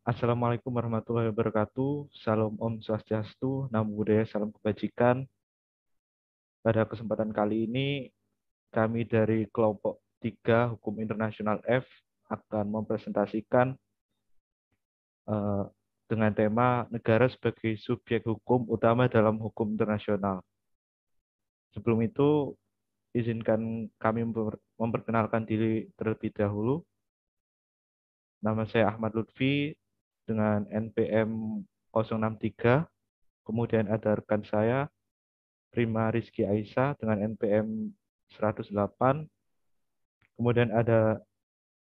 Assalamualaikum warahmatullahi wabarakatuh. Salam Om Swastiastu, Namo Buddhaya, salam kebajikan. Pada kesempatan kali ini, kami dari kelompok 3 Hukum Internasional F akan mempresentasikan eh, dengan tema negara sebagai subjek hukum utama dalam hukum internasional. Sebelum itu, izinkan kami memperkenalkan diri terlebih dahulu. Nama saya Ahmad Lutfi dengan NPM 063. Kemudian ada rekan saya Prima Rizky Aisyah dengan NPM 108. Kemudian ada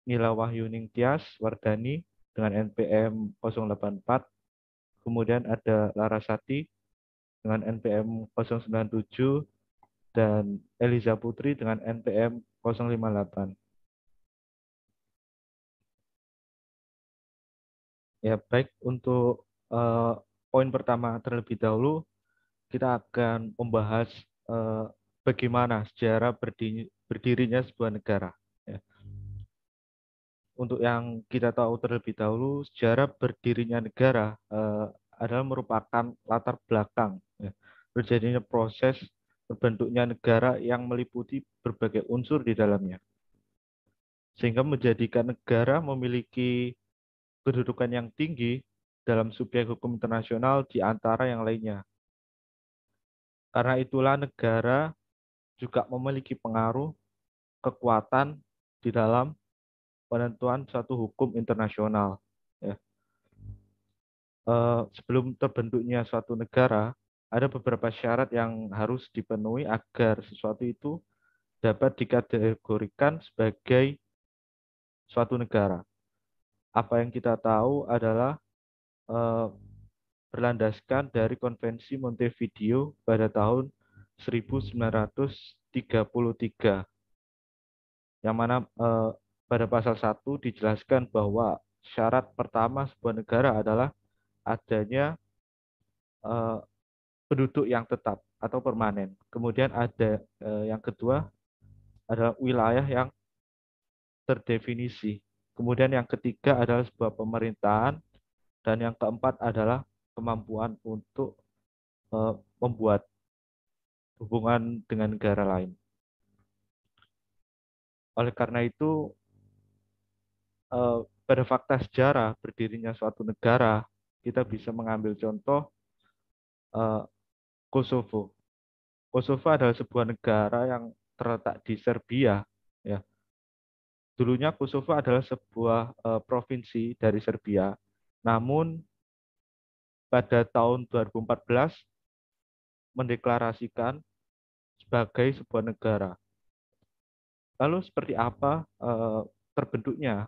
Nila Wahyuning Tias Wardani dengan NPM 084. Kemudian ada Larasati dengan NPM 097 dan Eliza Putri dengan NPM 058. Ya, baik, untuk eh, poin pertama terlebih dahulu kita akan membahas eh, bagaimana sejarah berdirinya sebuah negara. Ya. Untuk yang kita tahu terlebih dahulu, sejarah berdirinya negara adalah merupakan latar belakang ya, terjadinya proses terbentuknya negara yang meliputi berbagai unsur di dalamnya, sehingga menjadikan negara memiliki kedudukan yang tinggi dalam subjek hukum internasional di antara yang lainnya. Karena itulah negara juga memiliki pengaruh kekuatan di dalam penentuan suatu hukum internasional. Ya. Sebelum terbentuknya suatu negara, ada beberapa syarat yang harus dipenuhi agar sesuatu itu dapat dikategorikan sebagai suatu negara. Apa yang kita tahu adalah eh, berlandaskan dari Konvensi Montevideo pada tahun 1933, yang mana pada pasal 1 dijelaskan bahwa syarat pertama sebuah negara adalah adanya eh, penduduk yang tetap atau permanen. Kemudian ada yang kedua adalah wilayah yang terdefinisi. Kemudian yang ketiga adalah sebuah pemerintahan dan yang keempat adalah kemampuan untuk membuat hubungan dengan negara lain. Oleh karena itu, pada fakta sejarah berdirinya suatu negara, kita bisa mengambil contoh eh, Kosovo. Kosovo adalah sebuah negara yang terletak di Serbia. Ya, dulunya Kosovo adalah sebuah provinsi dari Serbia. Namun pada tahun 2014 mendeklarasikan sebagai sebuah negara. Lalu seperti apa terbentuknya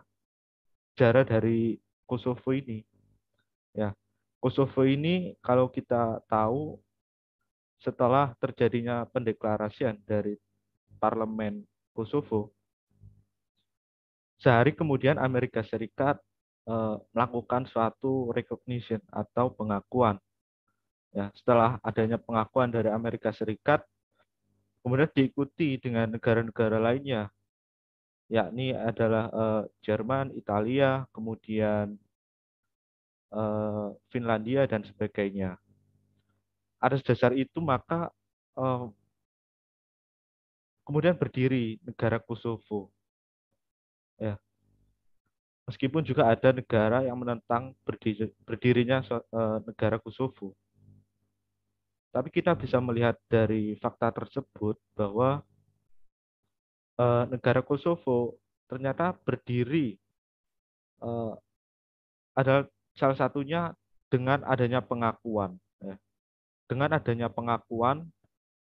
sejarah dari Kosovo ini? Ya, Kosovo ini kalau kita tahu setelah terjadinya pendeklarasian dari parlemen Kosovo, sehari kemudian Amerika Serikat melakukan suatu recognition atau pengakuan. Ya, setelah adanya pengakuan dari Amerika Serikat, kemudian diikuti dengan negara-negara lainnya, yakni adalah Jerman, Italia, kemudian Finlandia dan sebagainya. Atas dasar itu maka eh, kemudian berdiri negara Kosovo. Ya, meskipun juga ada negara yang menentang berdirinya negara Kosovo. Tapi kita bisa melihat dari fakta tersebut bahwa negara Kosovo ternyata berdiri eh, adalah salah satunya dengan adanya pengakuan. Ya. Dengan adanya pengakuan,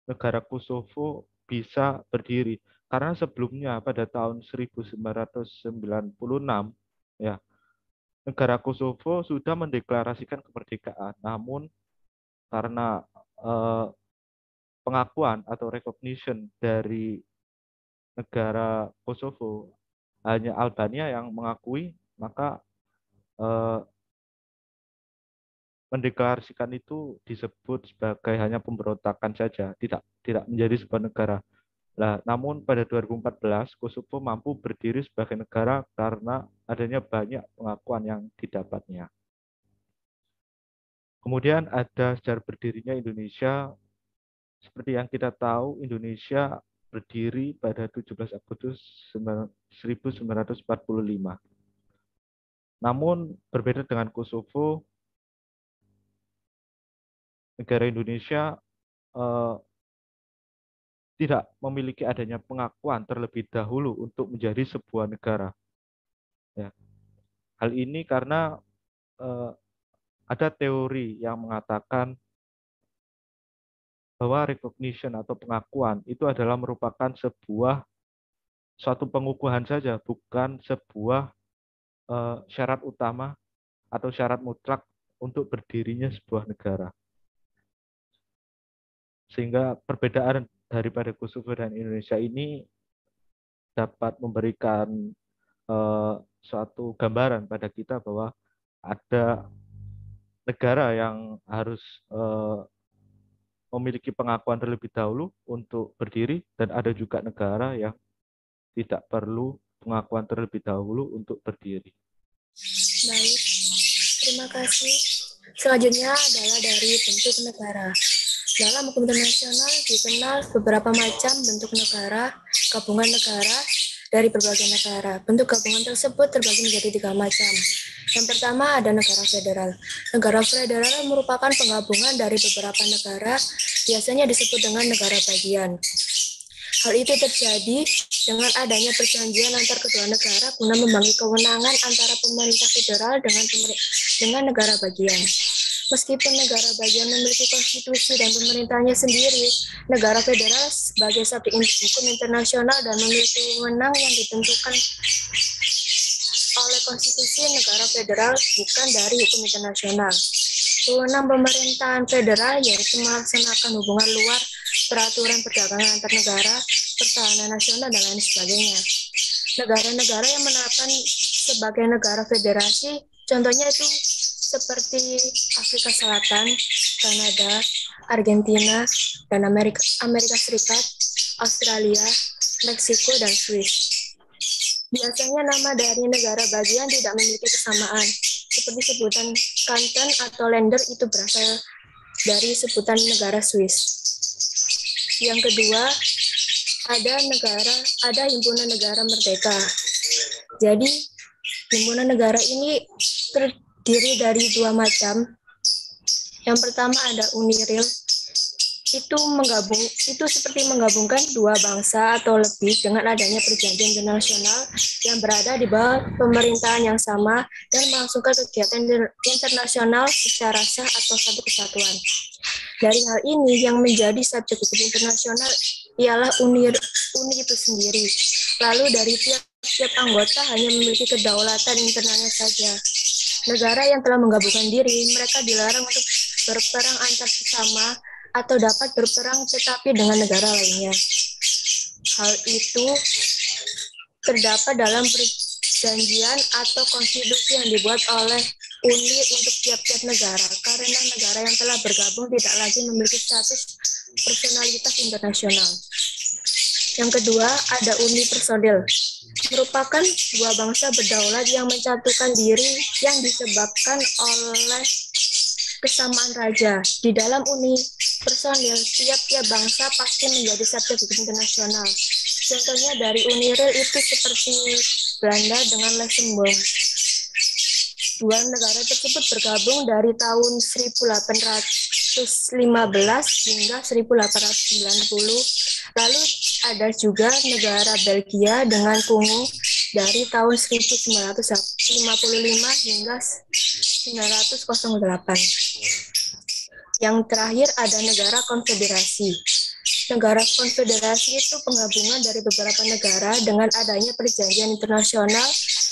negara Kosovo bisa berdiri. Karena sebelumnya pada tahun 1996, ya, negara Kosovo sudah mendeklarasikan kemerdekaan. Namun karena eh, pengakuan atau recognition dari negara Kosovo hanya Albania yang mengakui, maka eh, mendeklarasikan itu disebut sebagai hanya pemberontakan saja, tidak menjadi sebuah negara. Nah, namun pada 2014, Kosovo mampu berdiri sebagai negara karena adanya banyak pengakuan yang didapatnya. Kemudian ada sejarah berdirinya Indonesia. Seperti yang kita tahu, Indonesia berdiri pada 17 Agustus 1945. Namun berbeda dengan Kosovo, negara Indonesia eh, tidak memiliki adanya pengakuan terlebih dahulu untuk menjadi sebuah negara. Ya. Hal ini karena eh, ada teori yang mengatakan bahwa recognition atau pengakuan itu adalah merupakan suatu pengukuhan saja, bukan sebuah syarat utama atau syarat mutlak untuk berdirinya sebuah negara. Sehingga perbedaan daripada Kosovo dan Indonesia ini dapat memberikan suatu gambaran pada kita bahwa ada negara yang harus memiliki pengakuan terlebih dahulu untuk berdiri, dan ada juga negara yang tidak perlu pengakuan terlebih dahulu untuk berdiri. Baik, terima kasih. Selanjutnya adalah dari bentuk negara. Dalam hukum internasional dikenal beberapa macam bentuk negara, gabungan negara dari berbagai negara. Bentuk gabungan tersebut terbagi menjadi 3 macam. Yang pertama ada negara federal. Negara federal merupakan penggabungan dari beberapa negara, biasanya disebut dengan negara bagian. Hal itu terjadi dengan adanya perjanjian antar kedua negara guna membagi kewenangan antara pemerintah federal dengan negara bagian. Meskipun negara bagian memiliki konstitusi dan pemerintahnya sendiri, negara federal sebagai satu hukum internasional dan memiliki wewenang yang ditentukan oleh konstitusi negara federal, bukan dari hukum internasional. Wewenang pemerintahan federal yaitu melaksanakan hubungan luar, peraturan perdagangan antar negara, pertahanan nasional, dan lain sebagainya. Negara-negara yang menerapkan sebagai negara federasi, contohnya itu seperti Afrika Selatan, Kanada, Argentina, dan Amerika Serikat, Australia, Meksiko, dan Swiss. Biasanya nama dari negara bagian tidak memiliki kesamaan, seperti sebutan kanton atau länder itu berasal dari sebutan negara Swiss. Yang kedua, ada himpunan negara merdeka. Jadi, himpunan negara ini terdiri dari 2 macam. Yang pertama ada UNIRIL. Itu seperti menggabungkan 2 bangsa atau lebih dengan adanya perjanjian internasional yang berada di bawah pemerintahan yang sama dan melangsungkan kegiatan internasional secara sah atau satu kesatuan. Dari hal ini yang menjadi subjek hukum internasional ialah Uni itu sendiri. Lalu dari tiap anggota hanya memiliki kedaulatan internalnya saja. Negara yang telah menggabungkan diri, mereka dilarang untuk berperang antar sesama atau dapat berperang tetapi dengan negara lainnya. Hal itu terdapat dalam perjanjian atau konstitusi yang dibuat oleh Uni untuk tiap-tiap negara, karena negara yang telah bergabung tidak lagi memiliki status personalitas internasional. Yang kedua, ada Uni Personil, merupakan 2 bangsa berdaulat yang mencatukan diri yang disebabkan oleh kesamaan raja. Di dalam Uni Personil, tiap-tiap bangsa pasti menjadi subjek hukum internasional. Contohnya dari UNIRIL itu seperti Belanda dengan Luxembourg. 2 negara tersebut bergabung dari tahun 1815 hingga 1890. Lalu ada juga negara Belgia dengan Kongo dari tahun 1955 hingga 1908. Yang terakhir ada negara konfederasi. Negara konfederasi itu penggabungan dari beberapa negara dengan adanya perjanjian internasional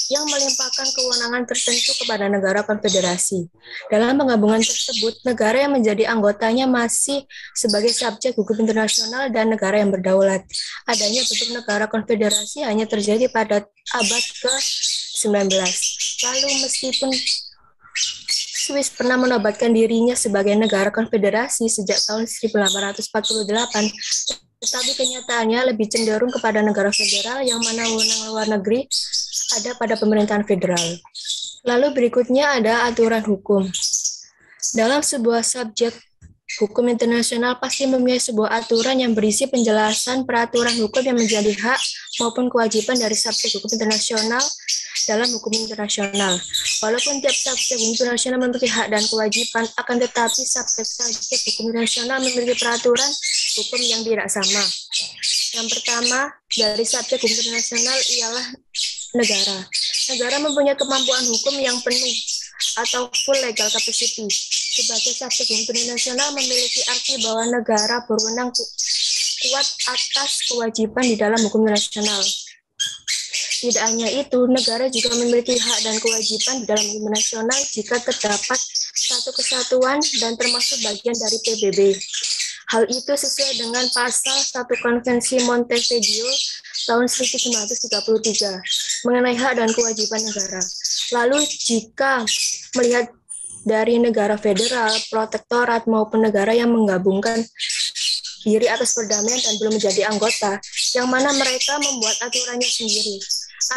yang melimpahkan kewenangan tertentu kepada negara konfederasi. Dalam penggabungan tersebut, negara yang menjadi anggotanya masih sebagai subjek hukum internasional dan negara yang berdaulat. Adanya bentuk negara konfederasi hanya terjadi pada abad ke-19. Lalu meskipun Swiss pernah menobatkan dirinya sebagai negara konfederasi sejak tahun 1848, tetapi kenyataannya lebih cenderung kepada negara federal yang mana wewenang luar negeri ada pada pemerintahan federal. Lalu berikutnya ada aturan hukum. Dalam sebuah subjek hukum internasional pasti mempunyai sebuah aturan yang berisi penjelasan peraturan hukum yang menjadi hak maupun kewajiban dari subjek hukum internasional dalam hukum internasional. Walaupun tiap subjek hukum internasional memiliki hak dan kewajiban, akan tetapi subjek hukum internasional memiliki peraturan hukum yang tidak sama. Yang pertama, dari subjek hukum internasional ialah negara. Negara mempunyai kemampuan hukum yang penuh atau full legal capacity. Sebagai subjek hukum internasional memiliki arti bahwa negara berwenang kuat atas kewajiban di dalam hukum internasional. Tidak hanya itu, negara juga memiliki hak dan kewajiban di dalam hukum nasional jika terdapat satu kesatuan dan termasuk bagian dari PBB. Hal itu sesuai dengan pasal 1 Konvensi Montevideo tahun 1933 mengenai hak dan kewajiban negara. Lalu jika melihat dari negara federal, protektorat, maupun negara yang menggabungkan diri atas perdamaian dan belum menjadi anggota, yang mana mereka membuat aturannya sendiri,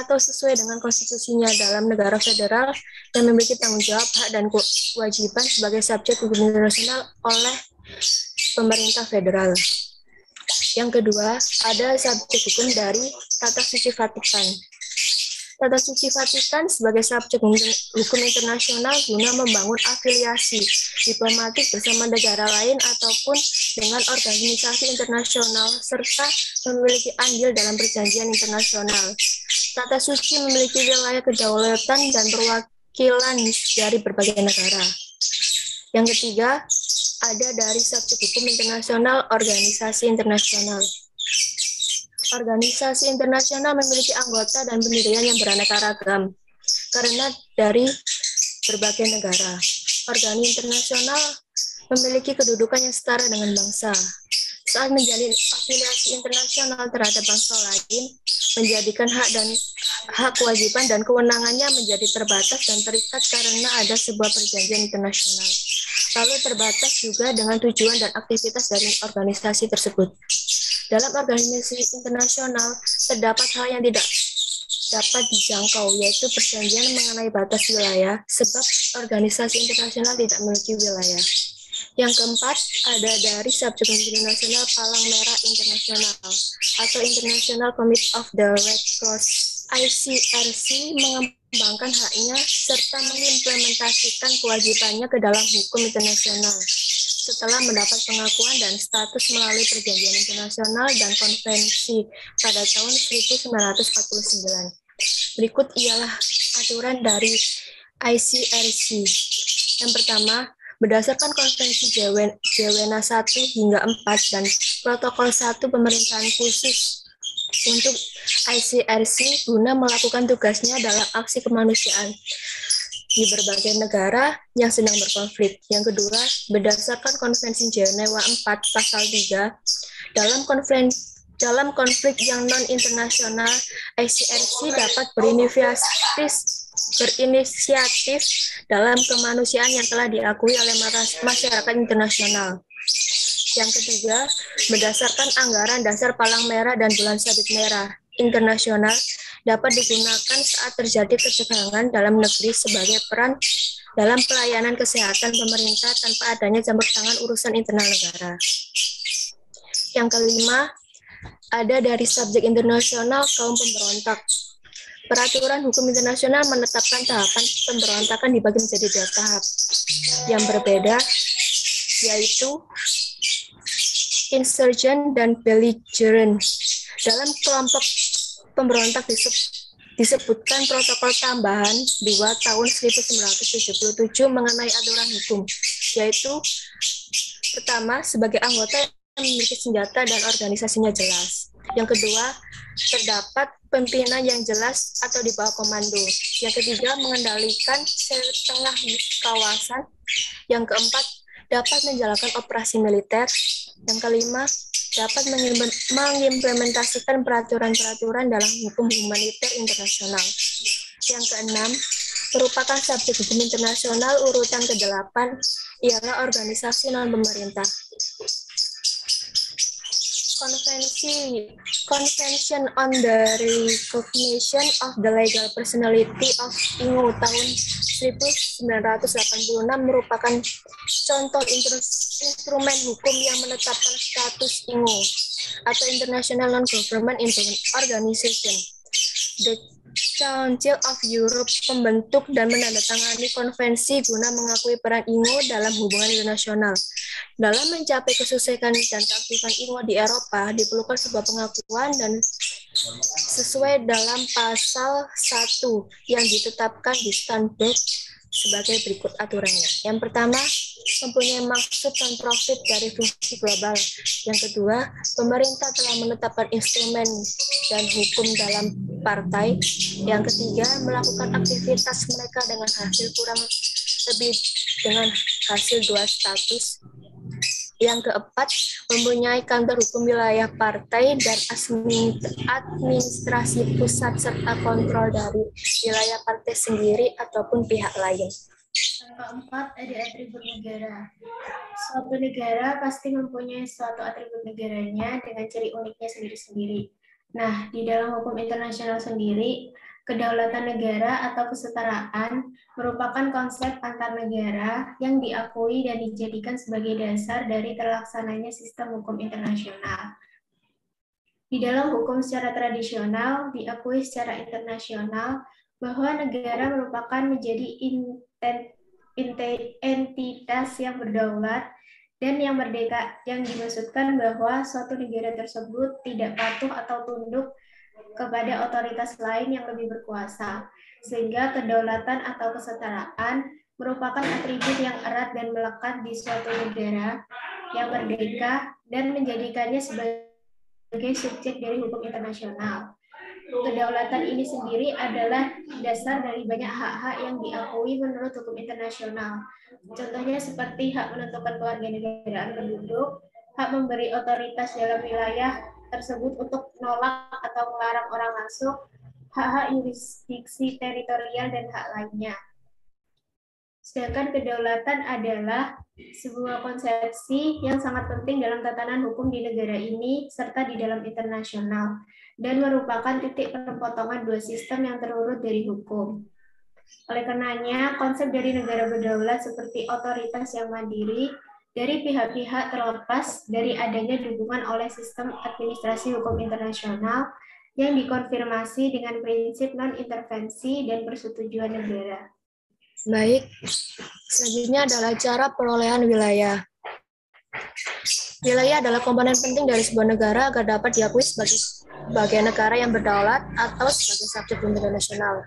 atau sesuai dengan konstitusinya dalam negara federal yang memiliki tanggung jawab, hak, dan kewajiban sebagai subjek hukum internasional oleh pemerintah federal. Yang kedua, ada subjek hukum dari Tata Suci Vatikan. Tata Suci Vatikan sebagai subjek hukum internasional guna membangun afiliasi diplomatik bersama negara lain ataupun dengan organisasi internasional serta memiliki andil dalam perjanjian internasional. Tata Suci memiliki wilayah kedaulatan dan perwakilan dari berbagai negara. Yang ketiga, ada dari subjek hukum internasional organisasi internasional. Organisasi internasional memiliki anggota dan pendirian yang beraneka ragam karena dari berbagai negara. Organisasi internasional memiliki kedudukan yang setara dengan bangsa. Saat menjalin afiliasi internasional terhadap bangsa lain, menjadikan hak kewajiban dan kewenangannya menjadi terbatas dan terikat karena ada sebuah perjanjian internasional. Lalu terbatas juga dengan tujuan dan aktivitas dari organisasi tersebut. Dalam organisasi internasional, terdapat hal yang tidak dapat dijangkau, yaitu perjanjian mengenai batas wilayah, sebab organisasi internasional tidak memiliki wilayah. Yang keempat, ada dari subjek internasional Palang Merah Internasional atau International Committee of the Red Cross. ICRC mengembangkan haknya serta mengimplementasikan kewajibannya ke dalam hukum internasional setelah mendapat pengakuan dan status melalui perjanjian internasional dan konvensi pada tahun 1949. Berikut ialah aturan dari ICRC. Yang pertama, berdasarkan konvensi Jewena 1 hingga 4 dan protokol 1 pemerintahan khusus untuk ICRC guna melakukan tugasnya dalam aksi kemanusiaan di berbagai negara yang sedang berkonflik. Yang kedua, berdasarkan Konvensi Jenewa 4 Pasal 3, dalam konflik yang non-internasional, ICRC dapat berinisiatif dalam kemanusiaan yang telah diakui oleh masyarakat internasional. Yang ketiga, berdasarkan anggaran dasar Palang Merah dan Bulan Sabit Merah internasional dapat digunakan saat terjadi ketegangan dalam negeri sebagai peran dalam pelayanan kesehatan pemerintah tanpa adanya campur tangan urusan internal negara. Yang kelima, ada dari subjek internasional kaum pemberontak. Peraturan hukum internasional menetapkan tahapan pemberontakan dibagi menjadi 2 tahap yang berbeda, yaitu insurgent dan belligerent. Dalam kelompok pemberontak disebutkan protokol tambahan 2 tahun 1977 mengenai aturan hukum, yaitu pertama, sebagai anggota yang memiliki senjata dan organisasinya jelas. Yang kedua, terdapat pimpinan yang jelas atau di bawah komando. Yang ketiga, mengendalikan setengah kawasan. Yang keempat, dapat menjalankan operasi militer. Yang kelima, dapat mengimplementasikan peraturan-peraturan dalam hukum humaniter internasional. Yang keenam, merupakan subjek hukum internasional urutan ke-8 ialah organisasi non-pemerintah. Convention on the Recognition of the Legal Personality of INGO tahun 1986 merupakan contoh instrumen hukum yang menetapkan status INGO atau International Non-Government Organization. The Council of Europe membentuk dan menandatangani konvensi guna mengakui peran INGO dalam hubungan internasional. Dalam mencapai kesuksesan dan keaktifan INGO di Eropa, diperlukan sebuah pengakuan dan sesuai dalam pasal 1 yang ditetapkan di Istanbul sebagai berikut aturannya. Yang pertama, mempunyai maksud non-profit dari fungsi global. Yang kedua, pemerintah telah menetapkan instrumen dan hukum dalam partai. Yang ketiga, melakukan aktivitas mereka dengan hasil kurang lebih dengan hasil 2 status. Yang keempat, mempunyai kantor hukum wilayah partai dan administrasi pusat serta kontrol dari wilayah partai sendiri ataupun pihak lain. Yang keempat, ada atribut negara. Suatu negara pasti mempunyai suatu atribut negaranya dengan ciri uniknya sendiri-sendiri. Nah, di dalam hukum internasional sendiri, kedaulatan negara atau kesetaraan merupakan konsep antar negara yang diakui dan dijadikan sebagai dasar dari terlaksananya sistem hukum internasional. Di dalam hukum secara tradisional, diakui secara internasional bahwa negara merupakan menjadi entitas yang berdaulat dan yang merdeka, yang dimaksudkan bahwa suatu negara tersebut tidak patuh atau tunduk kepada otoritas lain yang lebih berkuasa, sehingga kedaulatan atau kesetaraan merupakan atribut yang erat dan melekat di suatu negara yang merdeka dan menjadikannya sebagai subjek dari hukum internasional. Kedaulatan ini sendiri adalah dasar dari banyak hak-hak yang diakui menurut hukum internasional. Contohnya seperti hak menentukan kewarganegaraan penduduk, hak memberi otoritas dalam wilayah tersebut untuk menolak atau melarang orang masuk, hak-hak yurisdiksi teritorial, dan hak lainnya. Sedangkan kedaulatan adalah sebuah konsepsi yang sangat penting dalam tatanan hukum di negara ini serta di dalam internasional, dan merupakan titik perpotongan dua sistem yang terurut dari hukum. Oleh karenanya, konsep dari negara berdaulat seperti otoritas yang mandiri dari pihak-pihak terlepas dari adanya dukungan oleh sistem administrasi hukum internasional yang dikonfirmasi dengan prinsip non-intervensi dan persetujuan negara. Baik, selanjutnya adalah cara perolehan wilayah. Wilayah adalah komponen penting dari sebuah negara agar dapat diakui sebagai negara yang berdaulat atau sebagai subjek internasional.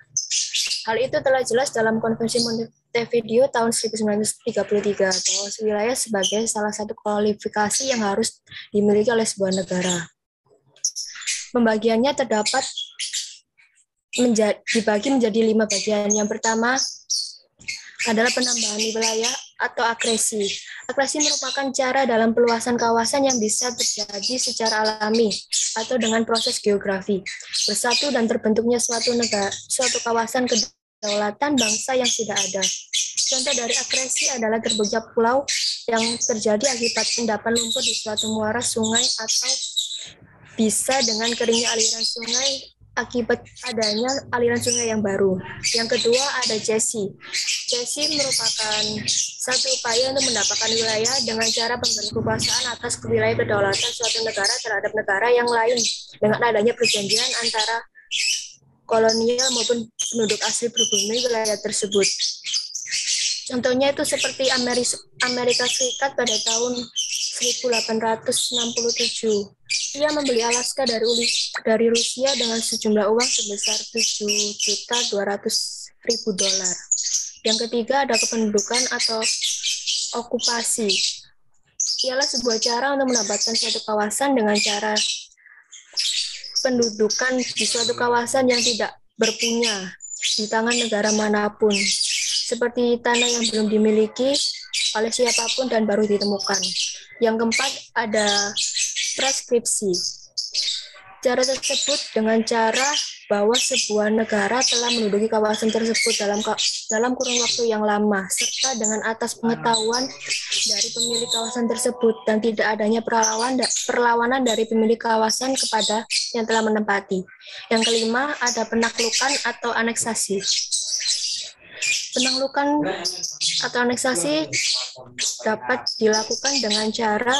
Hal itu telah jelas dalam Konvensi Montevideo tahun 1933 bahwa wilayah sebagai salah satu kualifikasi yang harus dimiliki oleh sebuah negara. Pembagiannya terdapat dibagi menjadi 5 bagian. Yang pertama adalah penambahan wilayah atau akresi. Akresi merupakan cara dalam peluasan kawasan yang bisa terjadi secara alami atau dengan proses geografi. Bersatu dan terbentuknya suatu kawasan kedaulatan bangsa yang sudah ada. Contoh dari akresi adalah terbentuknya pulau yang terjadi akibat endapan lumpur di suatu muara sungai atau bisa dengan keringnya aliran sungai akibat adanya aliran sungai yang baru. Yang kedua ada cesi. Cesi merupakan satu upaya untuk mendapatkan wilayah dengan cara pemberian kekuasaan atas wilayah kedaulatan suatu negara terhadap negara yang lain dengan adanya perjanjian antara kolonial maupun penduduk asli pribumi wilayah tersebut. Contohnya itu seperti Amerika Serikat pada tahun 1867. Ia membeli Alaska dari Rusia dengan sejumlah uang sebesar $7.200.000. Yang ketiga ada kependudukan atau okupasi. Ialah sebuah cara untuk mendapatkan suatu kawasan dengan cara pendudukan di suatu kawasan yang tidak berpunya di tangan negara manapun, seperti tanah yang belum dimiliki oleh siapapun dan baru ditemukan. Yang keempat ada preskripsi. Cara tersebut dengan cara bahwa sebuah negara telah menduduki kawasan tersebut dalam kurun waktu yang lama, serta dengan atas pengetahuan dari pemilik kawasan tersebut dan tidak adanya perlawanan dari pemilik kawasan kepada yang telah menempati. Yang kelima, ada penaklukan atau aneksasi. Penaklukan atau aneksasi dapat dilakukan dengan cara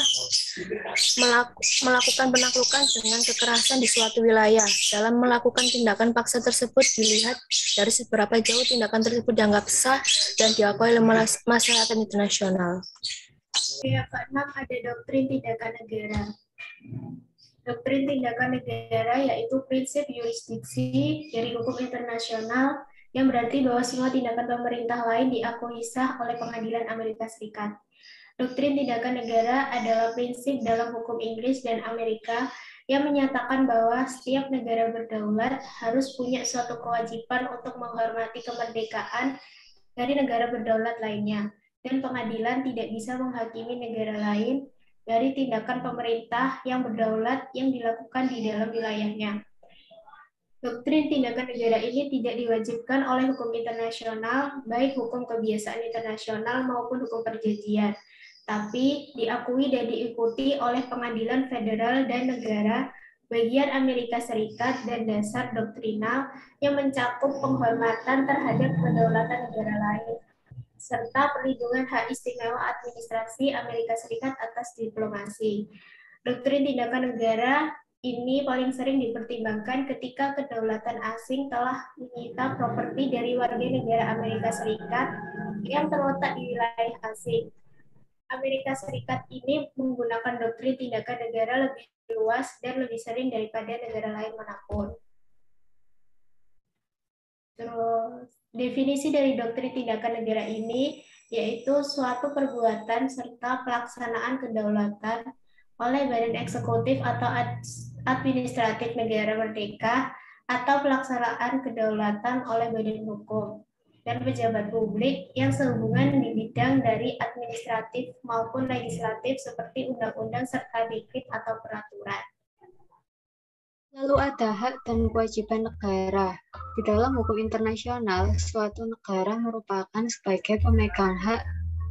melakukan penaklukan dengan kekerasan di suatu wilayah. Dalam melakukan tindakan paksa tersebut dilihat dari seberapa jauh tindakan tersebut dianggap sah dan diakui oleh masyarakat internasional. Yang keenam, ada doktrin tindakan negara. Doktrin tindakan negara yaitu prinsip yurisdiksi dari hukum internasional yang berarti bahwa semua tindakan pemerintah lain diakui sah oleh Pengadilan Amerika Serikat. Doktrin tindakan negara adalah prinsip dalam hukum Inggris dan Amerika yang menyatakan bahwa setiap negara berdaulat harus punya suatu kewajiban untuk menghormati kemerdekaan dari negara berdaulat lainnya, dan pengadilan tidak bisa menghakimi negara lain dari tindakan pemerintah yang berdaulat yang dilakukan di dalam wilayahnya. Doktrin tindakan negara ini tidak diwajibkan oleh hukum internasional, baik hukum kebiasaan internasional maupun hukum perjanjian, tapi diakui dan diikuti oleh pengadilan federal dan negara bagian Amerika Serikat dan dasar doktrinal yang mencakup penghormatan terhadap kedaulatan negara lain, serta perlindungan hak istimewa administrasi Amerika Serikat atas diplomasi. Doktrin tindakan negara ini paling sering dipertimbangkan ketika kedaulatan asing telah menyita properti dari warga negara Amerika Serikat yang terletak di wilayah asing. Amerika Serikat ini menggunakan doktrin tindakan negara lebih luas dan lebih sering daripada negara lain manapun. Terus, definisi dari doktrin tindakan negara ini yaitu suatu perbuatan serta pelaksanaan kedaulatan oleh badan eksekutif atau administratif negara merdeka atau pelaksanaan kedaulatan oleh badan hukum dan pejabat publik yang sehubungan di bidang dari administratif maupun legislatif seperti undang-undang serta dekret atau peraturan. Lalu ada hak dan kewajiban negara. Di dalam hukum internasional, suatu negara merupakan sebagai pemegang hak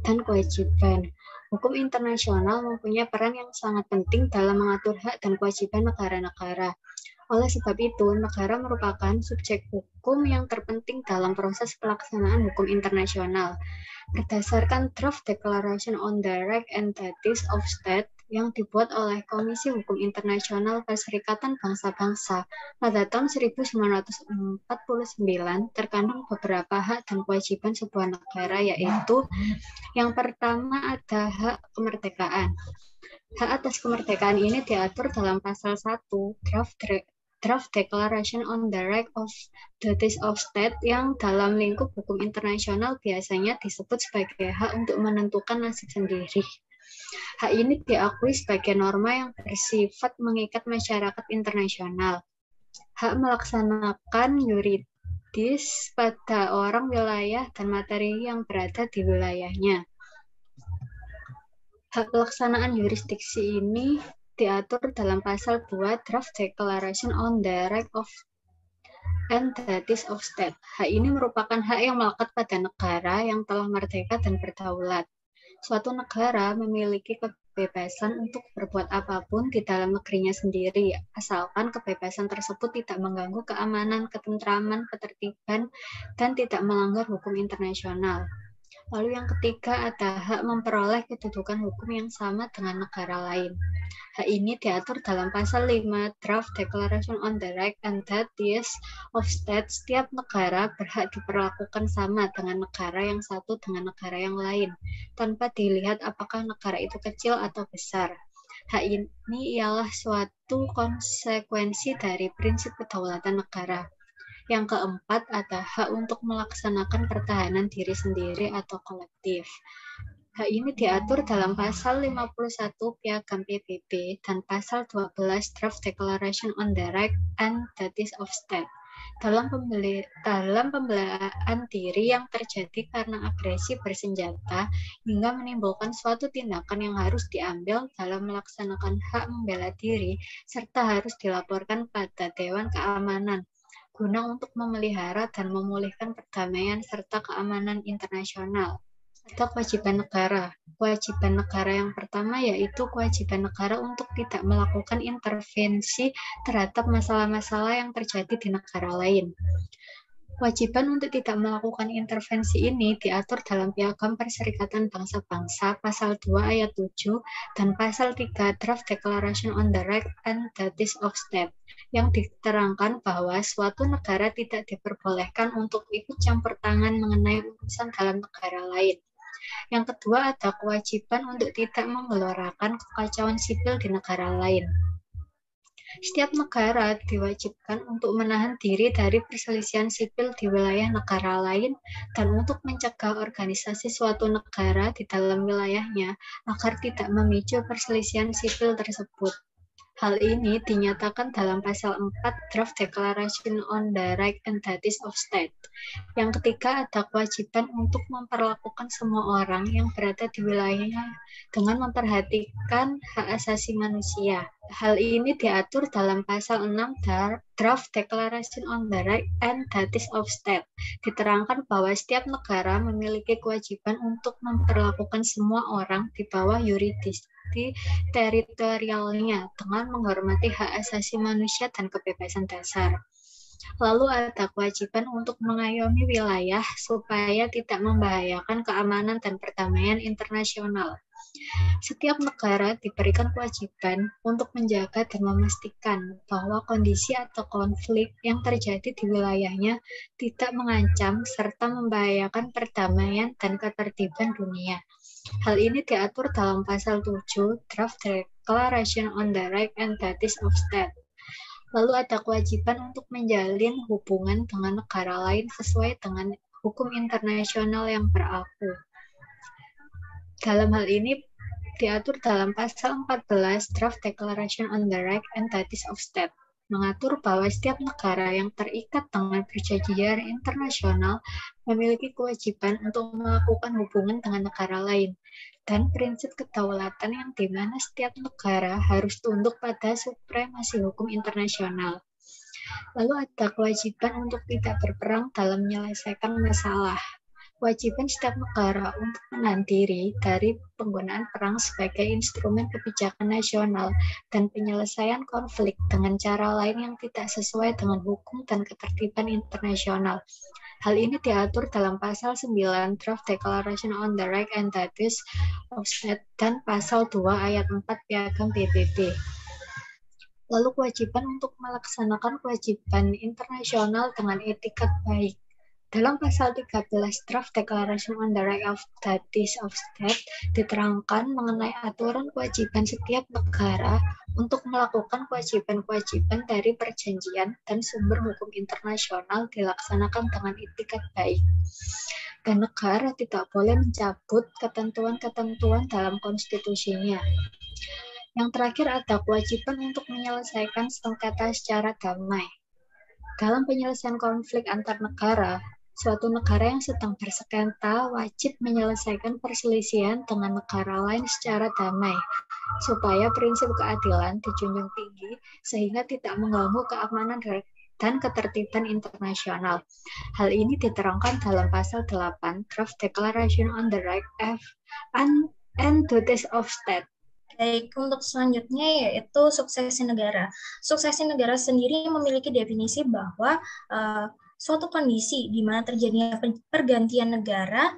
dan kewajiban. Hukum internasional mempunyai peran yang sangat penting dalam mengatur hak dan kewajiban negara-negara. Oleh sebab itu, negara merupakan subjek hukum yang terpenting dalam proses pelaksanaan hukum internasional. Berdasarkan Draft Declaration on the Rights and Duties of States yang dibuat oleh Komisi Hukum Internasional Perserikatan Bangsa-Bangsa pada tahun 1949, terkandung beberapa hak dan kewajiban sebuah negara, yaitu yang pertama ada hak kemerdekaan. Hak atas kemerdekaan ini diatur dalam pasal 1 Draft Declaration on the Rights and Duties of States yang dalam lingkup hukum internasional biasanya disebut sebagai hak untuk menentukan nasib sendiri. Hak ini diakui sebagai norma yang bersifat mengikat masyarakat internasional. Hak melaksanakan yuridis pada orang, wilayah, dan materi yang berada di wilayahnya. Hak pelaksanaan yurisdiksi ini diatur dalam pasal 2 Draft Declaration on the Rights and Duties of States. Hak ini merupakan hak yang melekat pada negara yang telah merdeka dan berdaulat. Suatu negara memiliki kebebasan untuk berbuat apapun di dalam negerinya sendiri, asalkan kebebasan tersebut tidak mengganggu keamanan, ketentraman, ketertiban, dan tidak melanggar hukum internasional. Lalu yang ketiga ada hak memperoleh kedudukan hukum yang sama dengan negara lain. Hak ini diatur dalam pasal 5 Draft Declaration on the Rights and Duties of States. Setiap negara berhak diperlakukan sama dengan negara yang satu dengan negara yang lain, tanpa dilihat apakah negara itu kecil atau besar. Hak ini ialah suatu konsekuensi dari prinsip kedaulatan negara. Yang keempat ada hak untuk melaksanakan pertahanan diri sendiri atau kolektif. Hak ini diatur dalam pasal 51 Piagam PBB dan pasal 12 Draft Declaration on the Rights and Duties of States. Dalam pembelaan diri yang terjadi karena agresi bersenjata hingga menimbulkan suatu tindakan yang harus diambil dalam melaksanakan hak membela diri serta harus dilaporkan pada Dewan Keamanan guna untuk memelihara dan memulihkan perdamaian serta keamanan internasional. Ada kewajiban negara. Kewajiban negara yang pertama yaitu kewajiban negara untuk tidak melakukan intervensi terhadap masalah-masalah yang terjadi di negara lain. Kewajiban untuk tidak melakukan intervensi ini diatur dalam Piagam Perserikatan Bangsa-Bangsa Pasal 2 Ayat 7 dan Pasal 3 Draft Declaration on the Right and Duties of State yang diterangkan bahwa suatu negara tidak diperbolehkan untuk ikut campur tangan mengenai urusan dalam negara lain. Yang kedua, ada kewajiban untuk tidak menggelorakan kekacauan sipil di negara lain. Setiap negara diwajibkan untuk menahan diri dari perselisihan sipil di wilayah negara lain dan untuk mencegah organisasi suatu negara di dalam wilayahnya agar tidak memicu perselisihan sipil tersebut. Hal ini dinyatakan dalam Pasal 4 Draft Declaration on the Right and Duties of State. Yang ketiga, ada kewajiban untuk memperlakukan semua orang yang berada di wilayahnya dengan memperhatikan hak asasi manusia. Hal ini diatur dalam Pasal 6 Draft Declaration on the Right and Duties of State. Diterangkan bahwa setiap negara memiliki kewajiban untuk memperlakukan semua orang di bawah yurisdiksi teritorialnya dengan menghormati hak asasi manusia dan kebebasan dasar. Lalu ada kewajiban untuk mengayomi wilayah supaya tidak membahayakan keamanan dan perdamaian internasional. Setiap negara diberikan kewajiban untuk menjaga dan memastikan bahwa kondisi atau konflik yang terjadi di wilayahnya tidak mengancam serta membahayakan perdamaian dan ketertiban dunia. Hal ini diatur dalam Pasal 7 Draft Declaration on the Right and Duties of State. Lalu ada kewajiban untuk menjalin hubungan dengan negara lain sesuai dengan hukum internasional yang berlaku. Dalam hal ini diatur dalam Pasal 14 Draft Declaration on the Right and Duties of State, mengatur bahwa setiap negara yang terikat dengan perjanjian internasional memiliki kewajiban untuk melakukan hubungan dengan negara lain, dan prinsip kedaulatan yang dimana setiap negara harus tunduk pada supremasi hukum internasional. Lalu ada kewajiban untuk tidak berperang dalam menyelesaikan masalah. Kewajiban setiap negara untuk menahan diri dari penggunaan perang sebagai instrumen kebijakan nasional dan penyelesaian konflik dengan cara lain yang tidak sesuai dengan hukum dan ketertiban internasional. Hal ini diatur dalam Pasal 9 Draft Declaration on the Right and Duties of State dan Pasal 2 Ayat 4 Piagam PBB. Lalu kewajiban untuk melaksanakan kewajiban internasional dengan etikat baik. Dalam Pasal 13 Draft Declaration on the Right of Duties of State diterangkan mengenai aturan kewajiban setiap negara untuk melakukan kewajiban-kewajiban dari perjanjian dan sumber hukum internasional dilaksanakan dengan etikat baik. Dan negara tidak boleh mencabut ketentuan-ketentuan dalam konstitusinya. Yang terakhir ada kewajiban untuk menyelesaikan sengketa secara damai. Dalam penyelesaian konflik antar negara, suatu negara yang sedang bersengketa wajib menyelesaikan perselisihan dengan negara lain secara damai, supaya prinsip keadilan dijunjung tinggi sehingga tidak mengganggu keamanan dan ketertiban internasional. Hal ini diterangkan dalam Pasal 8 Draft Declaration on the Right and Duties of State. Baik, untuk selanjutnya yaitu suksesi negara. Suksesi negara sendiri memiliki definisi bahwa suatu kondisi di mana terjadinya pergantian negara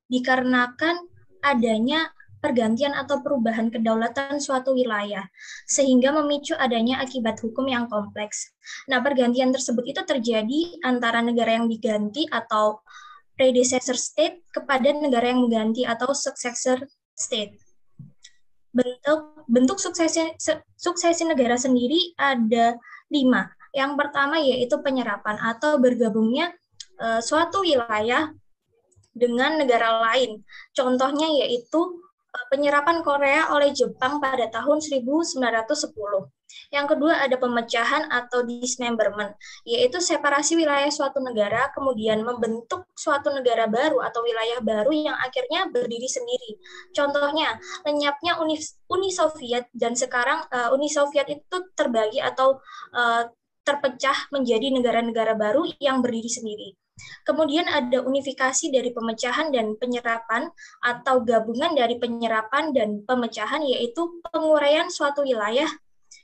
dikarenakan adanya pergantian atau perubahan kedaulatan suatu wilayah, sehingga memicu adanya akibat hukum yang kompleks. Nah, pergantian tersebut itu terjadi antara negara yang diganti atau predecessor state kepada negara yang mengganti atau successor state. Bentuk suksesi negara sendiri ada 5. Yang pertama yaitu penyerapan atau bergabungnya suatu wilayah dengan negara lain. Contohnya yaitu penyerapan Korea oleh Jepang pada tahun 1910. Yang kedua ada pemecahan atau dismemberment, yaitu separasi wilayah suatu negara kemudian membentuk suatu negara baru atau wilayah baru yang akhirnya berdiri sendiri. Contohnya lenyapnya Uni Soviet dan sekarang Uni Soviet itu terbagi atau terpecah menjadi negara-negara baru yang berdiri sendiri. Kemudian ada unifikasi dari pemecahan dan penyerapan atau gabungan dari penyerapan dan pemecahan, yaitu penguraian suatu wilayah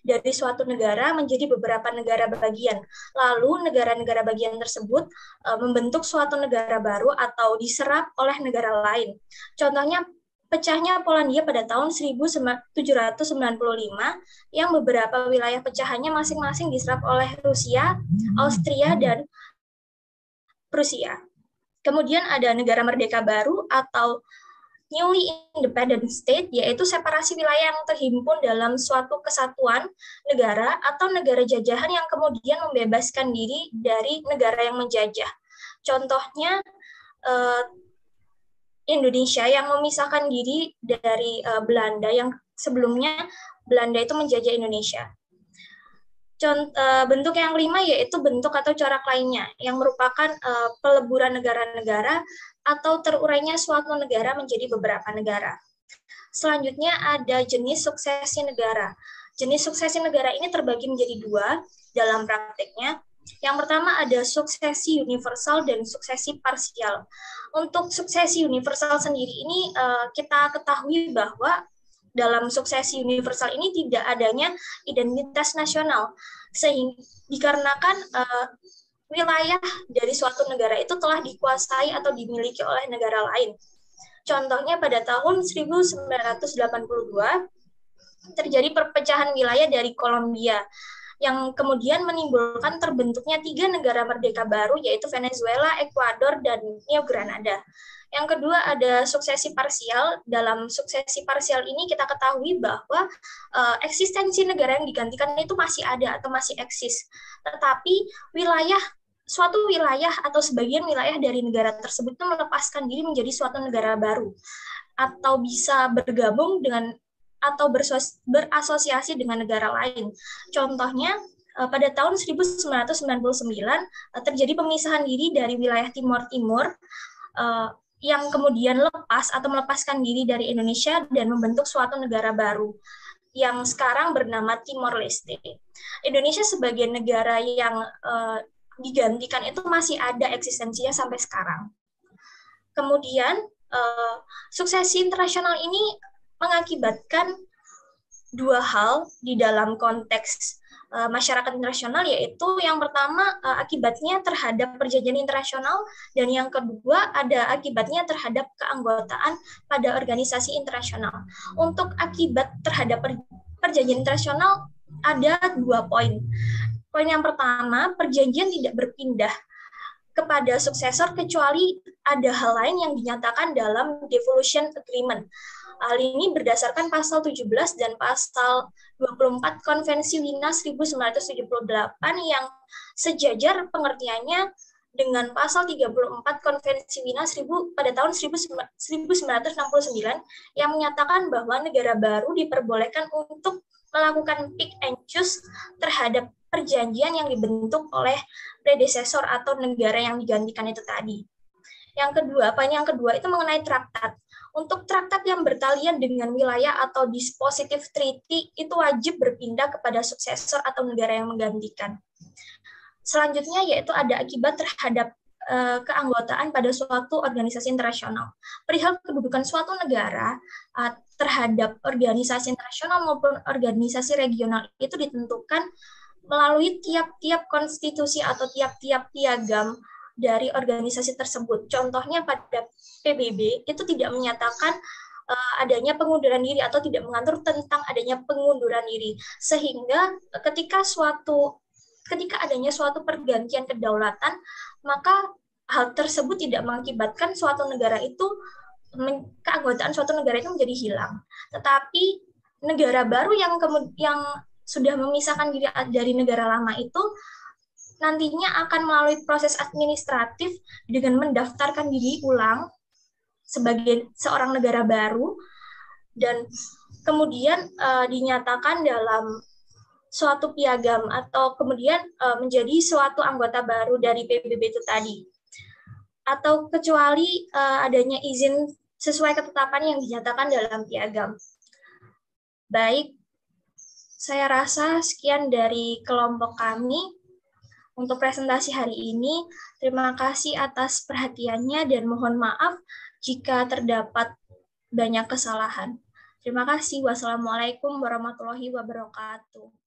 dari suatu negara menjadi beberapa negara bagian. Lalu negara-negara bagian tersebut membentuk suatu negara baru atau diserap oleh negara lain. Contohnya pecahnya Polandia pada tahun 1795 yang beberapa wilayah pecahannya masing-masing diserap oleh Rusia, Austria, dan Prusia. Kemudian ada negara merdeka baru atau newly independent state, yaitu separasi wilayah yang terhimpun dalam suatu kesatuan negara atau negara jajahan yang kemudian membebaskan diri dari negara yang menjajah. Contohnya Indonesia yang memisahkan diri dari Belanda yang sebelumnya Belanda itu menjajah Indonesia. Bentuk yang kelima yaitu bentuk atau corak lainnya yang merupakan peleburan negara-negara atau terurainya suatu negara menjadi beberapa negara. Selanjutnya ada jenis suksesi negara. Jenis suksesi negara ini terbagi menjadi dua dalam prakteknya. Yang pertama ada suksesi universal dan suksesi parsial. Untuk suksesi universal sendiri ini kita ketahui bahwa dalam suksesi universal ini tidak adanya identitas nasional, sehingga dikarenakan wilayah dari suatu negara itu telah dikuasai atau dimiliki oleh negara lain. Contohnya pada tahun 1982 terjadi perpecahan wilayah dari Kolombia yang kemudian menimbulkan terbentuknya 3 negara merdeka baru, yaitu Venezuela, Ekuador, dan New Granada. Yang kedua ada suksesi parsial. Dalam suksesi parsial ini kita ketahui bahwa eksistensi negara yang digantikan itu masih ada atau masih eksis. Tetapi suatu wilayah atau sebagian wilayah dari negara tersebut itu melepaskan diri menjadi suatu negara baru atau bisa bergabung dengan atau berasosiasi dengan negara lain. Contohnya pada tahun 1999 terjadi pemisahan diri dari wilayah Timor Timur yang kemudian lepas atau melepaskan diri dari Indonesia dan membentuk suatu negara baru yang sekarang bernama Timor Leste. Indonesia sebagai negara yang digantikan itu masih ada eksistensinya sampai sekarang. Kemudian suksesi internasional ini mengakibatkan dua hal di dalam konteks masyarakat internasional, yaitu yang pertama akibatnya terhadap perjanjian internasional dan yang kedua ada akibatnya terhadap keanggotaan pada organisasi internasional. Untuk akibat terhadap perjanjian internasional ada 2 poin. Poin yang pertama, perjanjian tidak berpindah kepada suksesor kecuali ada hal lain yang dinyatakan dalam devolution agreement. Hal ini berdasarkan pasal 17 dan pasal 24 Konvensi Wina 1978 yang sejajar pengertiannya dengan pasal 34 Konvensi Wina pada tahun 1969 yang menyatakan bahwa negara baru diperbolehkan untuk melakukan pick and choose terhadap perjanjian yang dibentuk oleh predesesor atau negara yang digantikan itu tadi. Yang kedua, poin yang kedua itu mengenai traktat. Untuk traktat yang bertalian dengan wilayah atau dispositive treaty itu wajib berpindah kepada suksesor atau negara yang menggantikan. Selanjutnya yaitu ada akibat terhadap keanggotaan pada suatu organisasi internasional. Perihal kedudukan suatu negara terhadap organisasi internasional maupun organisasi regional itu ditentukan melalui tiap-tiap konstitusi atau tiap-tiap piagam dari organisasi tersebut. Contohnya pada PBB itu tidak menyatakan adanya pengunduran diri atau tidak mengatur tentang adanya pengunduran diri, sehingga ketika adanya suatu pergantian kedaulatan, maka hal tersebut tidak mengakibatkan suatu negara itu keanggotaan suatu negara itu menjadi hilang. Tetapi negara baru yang sudah memisahkan diri dari negara lama itu nantinya akan melalui proses administratif dengan mendaftarkan diri ulang sebagai seorang negara baru dan kemudian dinyatakan dalam suatu piagam atau kemudian menjadi suatu anggota baru dari PBB itu tadi. Atau kecuali adanya izin sesuai ketetapan yang dinyatakan dalam piagam. Baik, saya rasa sekian dari kelompok kami. untuk presentasi hari ini. Terima kasih atas perhatiannya dan mohon maaf jika terdapat banyak kesalahan. Terima kasih. Wassalamualaikum warahmatullahi wabarakatuh.